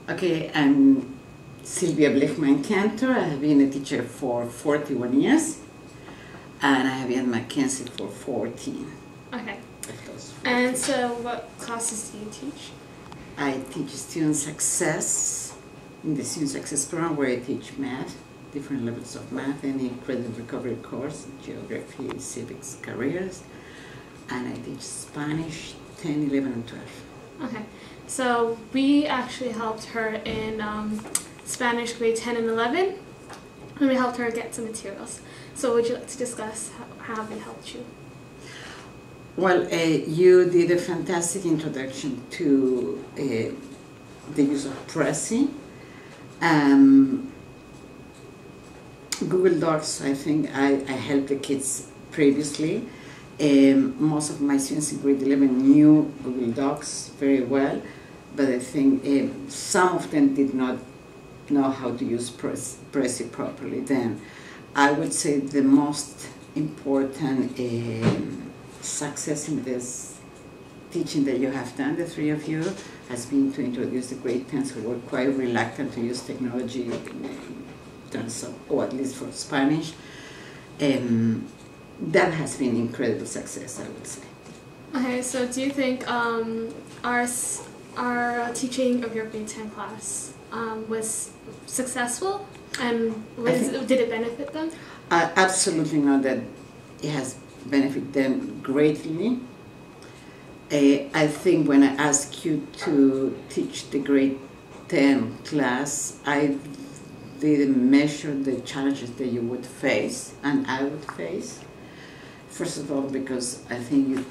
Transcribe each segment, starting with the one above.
Okay, I'm Sylvia Blechman-Kantor. I have been a teacher for 41 years, and I have been at Mackenzie for 14. Okay. Of those 14. And so what classes do you teach? I teach student success in the student success program, where I teach math, different levels of math, any credit recovery course, geography, civics, careers, and I teach Spanish 10, 11, and 12. Okay. So we actually helped her in Spanish grade 10 and 11, and we helped her get some materials. So would you like to discuss how we helped you? Well, you did a fantastic introduction to the use of Prezi. Google Docs, I think I helped the kids previously. Most of my students in grade 11 knew Google Docs very well, but I think some of them did not know how to use Prezi properly. Then I would say the most important success in this teaching that you have done, the three of you, has been to introduce the grade 10s who were quite reluctant to use technology in terms of, or at least for Spanish. That has been incredible success, I would say. Okay, so do you think our teaching of your grade 10 class was successful, and did it benefit them? Absolutely not that it has benefited them greatly. I think when I asked you to teach the grade 10 class, I didn't measure the challenges that you would face and I would face. First of all, because I think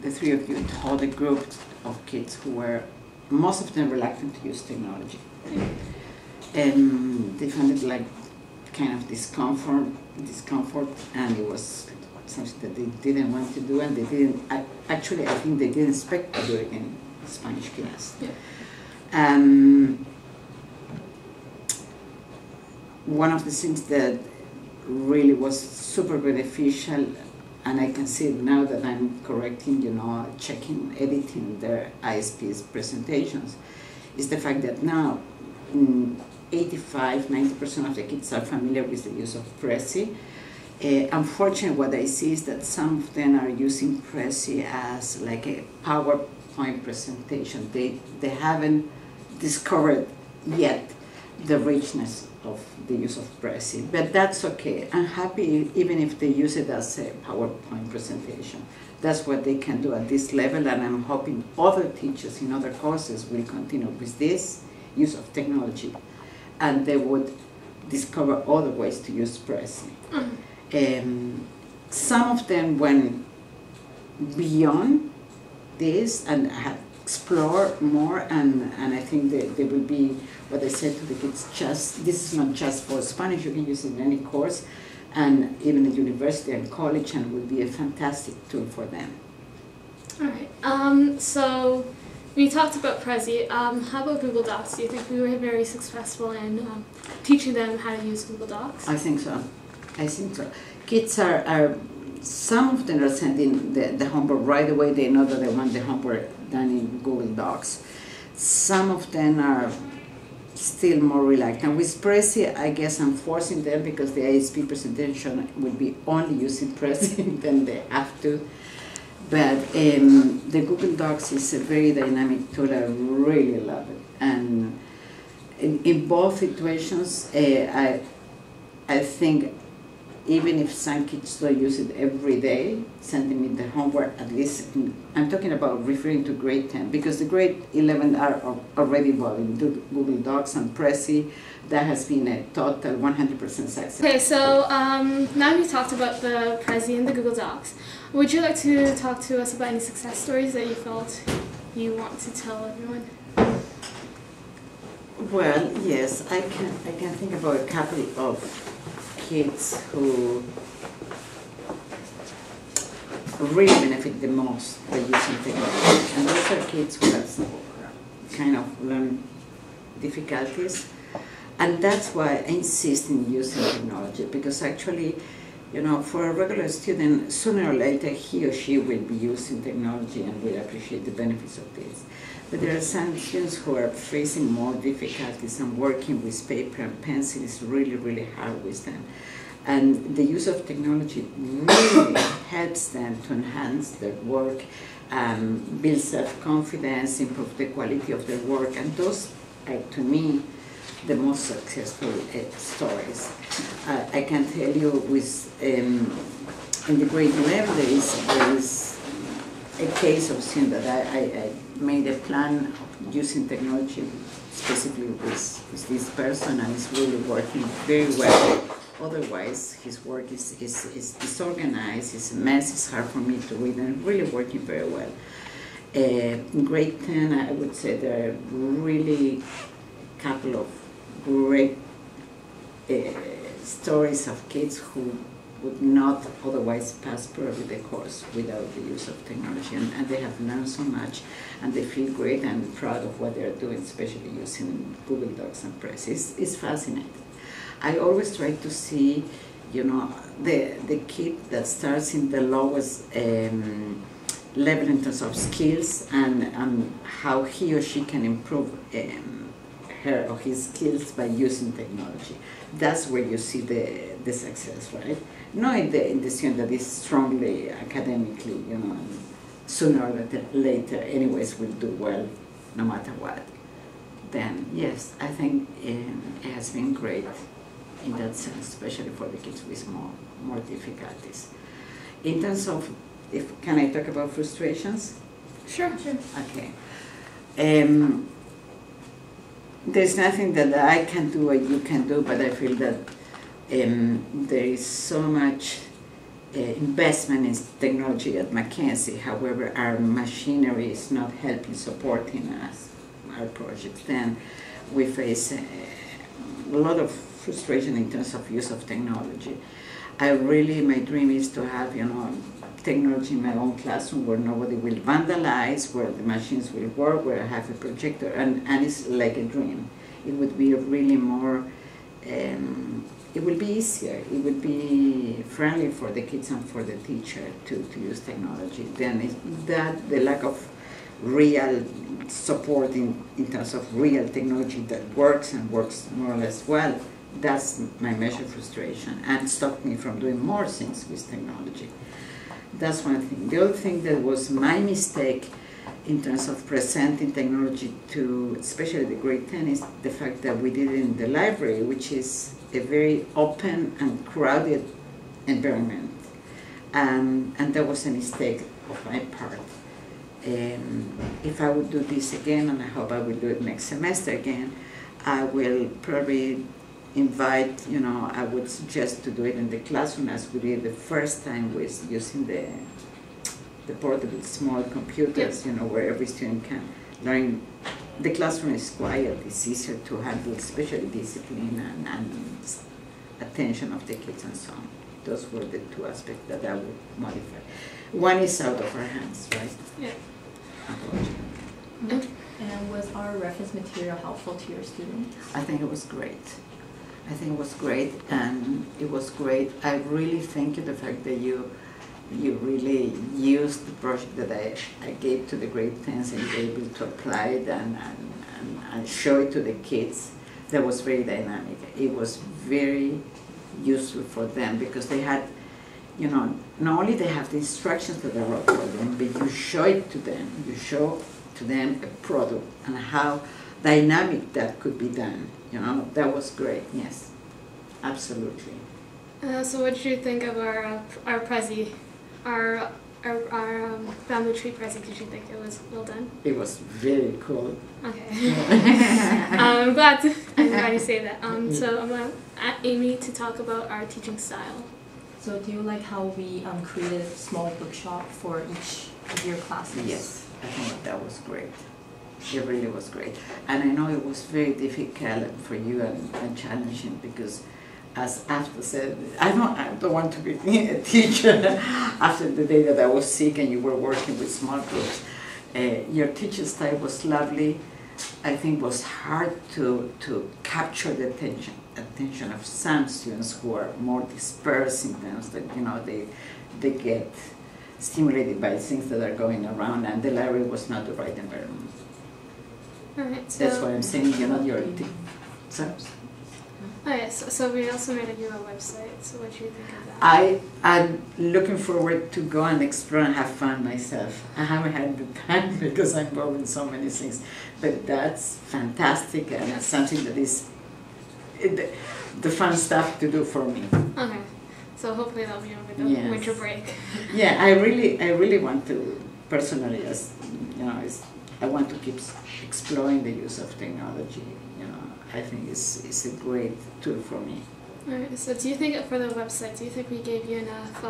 the three of you taught a group of kids who were, most of them, reluctant to use technology. And they found it like kind of discomfort, and it was something that they didn't want to do, and they didn't, actually I think they didn't expect to do it in Spanish class. Yeah. One of the things that really was super beneficial, and I can see it now that I'm correcting, checking, editing their ISP's presentations, is the fact that now 85–90% of the kids are familiar with the use of Prezi. Unfortunately, what I see is that some of them are using Prezi as like a PowerPoint presentation. They haven't discovered yet the richness of the use of Prezi, but that's okay. I'm happy even if they use it as a PowerPoint presentation. That's what they can do at this level, and I'm hoping other teachers in other courses will continue with this use of technology, and they would discover other ways to use Prezi. Some of them went beyond this and have explored more, and I think they will be, what I said to the kids, this is not just for Spanish, you can use it in any course, and even at university and college, and will be a fantastic tool for them. All right, so we talked about Prezi. How about Google Docs? Do you think we were very successful in teaching them how to use Google Docs? I think so. Kids are some of them are sending the homework right away. They know that they want the homework done in Google Docs. Some of them are still more reluctant. With Prezi, I guess I'm forcing them because the ISP presentation will be only using Prezi, then they have to. But the Google Docs is a very dynamic tool. I really love it. And in both situations, I think even if some kids don't use it every day, sending me the homework at least, I'm talking about referring to grade 10, because the grade 11 are already involved in Google Docs and Prezi. That has been a total 100% success. Okay, so now we've talked about the Prezi and the Google Docs. Would you like to talk to us about any success stories that you felt you want to tell everyone? Well, yes, I can think about a couple of kids who really benefit the most by using technology. And those are kids who have kind of learned difficulties. And that's why I insist in using technology, because actually You know, for a regular student, sooner or later he or she will be using technology and will appreciate the benefits of this. But there are some students who are facing more difficulties, and working with paper and pencil is really, really hard with them. And the use of technology really helps them to enhance their work, build self-confidence, improve the quality of their work, and those are, to me, the most successful stories. I can tell you in the grade 11 there is a case of a student that I made a plan of using technology specifically with this person, and it's really working very well. Otherwise, his work is disorganized, it's a mess, it's hard for me to read, and really working very well. In grade 10, I would say there are really a couple of great stories of kids who would not otherwise pass probably the course without the use of technology, and they have learned so much, and they feel great and proud of what they're doing, especially using Google Docs and Press. It's fascinating. I always try to see, you know, the kid that starts in the lowest level in terms of skills, and how he or she can improve her or his skills by using technology. That's where you see the success, right? Not in the student that is strongly academically, you know, and sooner or later anyways will do well no matter what. Then yes, I think it has been great in that sense, especially for the kids with more difficulties. In terms of, can I talk about frustrations? Sure. Okay. There's nothing that I can do or you can do, but I feel that there is so much investment in technology at Mackenzie. However, our machinery is not helping, supporting us, our projects. Then we face a lot of frustration in terms of use of technology. My dream is to have, you know, technology in my own classroom where nobody will vandalize, where the machines will work, where I have a projector, and it's like a dream. It would be really more, it will be easier, it would be friendly for the kids and for the teacher to use technology. Then the lack of real support in terms of real technology that works and works more or less well, that's my major frustration, and stopped me from doing more things with technology. That's one thing. The other thing that was my mistake in terms of presenting technology to especially the grade 10 is the fact that we did it in the library, which is a very open and crowded environment. And that was a mistake of my part. If I would do this again, and I hope I will do it next semester again, I will probably invite, you know, I would suggest to do it in the classroom as we did the first time with using the portable small computers, you know, where every student can learn. The classroom is quiet, it's easier to handle, especially discipline and attention of the kids and so on. Those were the two aspects that I would modify. One is out of our hands, right? Yeah. And was our reference material helpful to your students? I think it was great. I think it was great, and it was great. I really thank you the fact that you really used the project that I gave to the grade 10s and you were able to apply it and show it to the kids. That was very dynamic. It was very useful for them because they had, you know, not only they have the instructions that I wrote for them, but you show it to them. You show to them a product and how dynamic that could be done. You know, that was great. Yes, absolutely. So what did you think of our prezi, our family tree prezi? Did you think it was well done? It was very cool. Okay. I'm glad you say that. So I'm going to Amy to talk about our teaching style. So do you like how we created a small bookshop for each of your classes? Yes, I think that was great. It really was great. And I know it was very difficult for you and challenging because, as after said, I don't want to be a teacher after the day that I was sick and you were working with small groups. Your teaching style was lovely. I think it was hard to capture the attention of some students who are more dispersed in terms that, you know, they get stimulated by things that are going around, and the library was not the right environment. All right, so That's why I'm saying, you know, your team. So, so we also made a new website. So what do you think of that? I'm looking forward to go and explore and have fun myself. I haven't had the time because I'm involved in so many things, but that's fantastic, and it's something that is the fun stuff to do for me. Okay, so hopefully that'll be over the Yes. winter break. Yeah, I really want to personally, as you know, I want to keep exploring the use of technology. You know, I think it's a great tool for me. Alright, so do you think for the website, do you think we gave you enough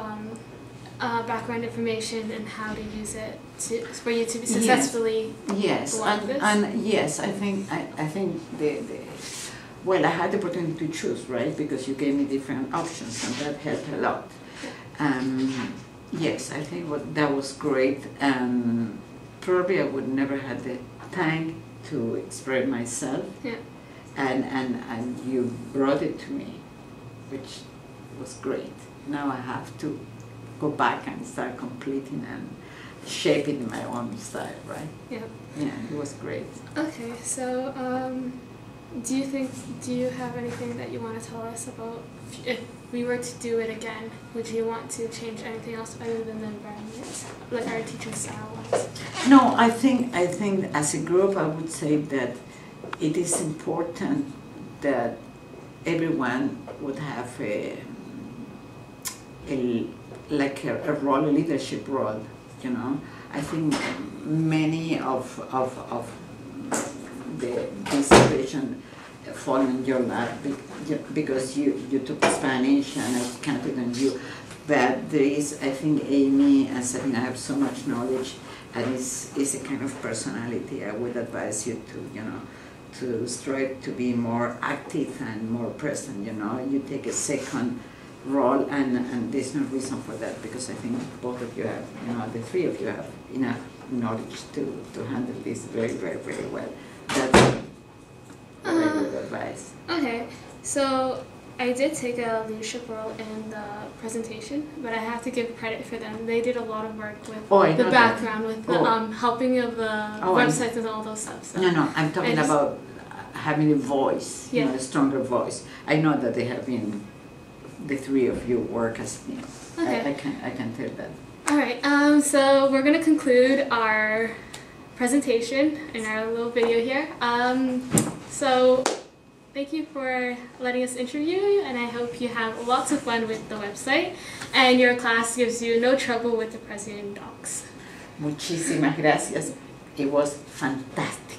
background information and how to use it for you to successfully Yes, go on with this? and yes, I think well, I had the opportunity to choose, right? Because you gave me different options, and that helped a lot. Yes, I think that was great. Probably I would never had the time to express myself. Yeah. And you brought it to me, which was great. Now I have to go back and start completing and shaping my own style, right? Yeah. Yeah, it was great. Okay, so do you have anything that you want to tell us about if we were to do it again? Would you want to change anything else other than the environment, like our teaching style was? No, I think as a group I would say that it is important that everyone would have a role, a leadership role, you know. I think many of this situation fall in your lap because you took Spanish and I counted on you. But there is, I think, Amy and Sabina have so much knowledge, and it's a kind of personality. I would advise you to, you know, to strive to be more active and more present, you know. You take a second role, and there's no reason for that, because I think both of you have, you know, the three of you have enough knowledge to handle this very, very, very well. That's very good advice. Okay, so I did take a leadership role in the presentation, but I have to give credit for them. They did a lot of work with the background, with the helping of the websites and all those stuff. So no, I'm talking about having a voice, you know, a stronger voice. I know that they have been, the three of you work as me. Okay. I can tell that. All right, so we're going to conclude our presentation in our little video here. So thank you for letting us interview you, and I hope you have lots of fun with the website and your class gives you no trouble with the President docs. Muchísimas gracias. It was fantastic.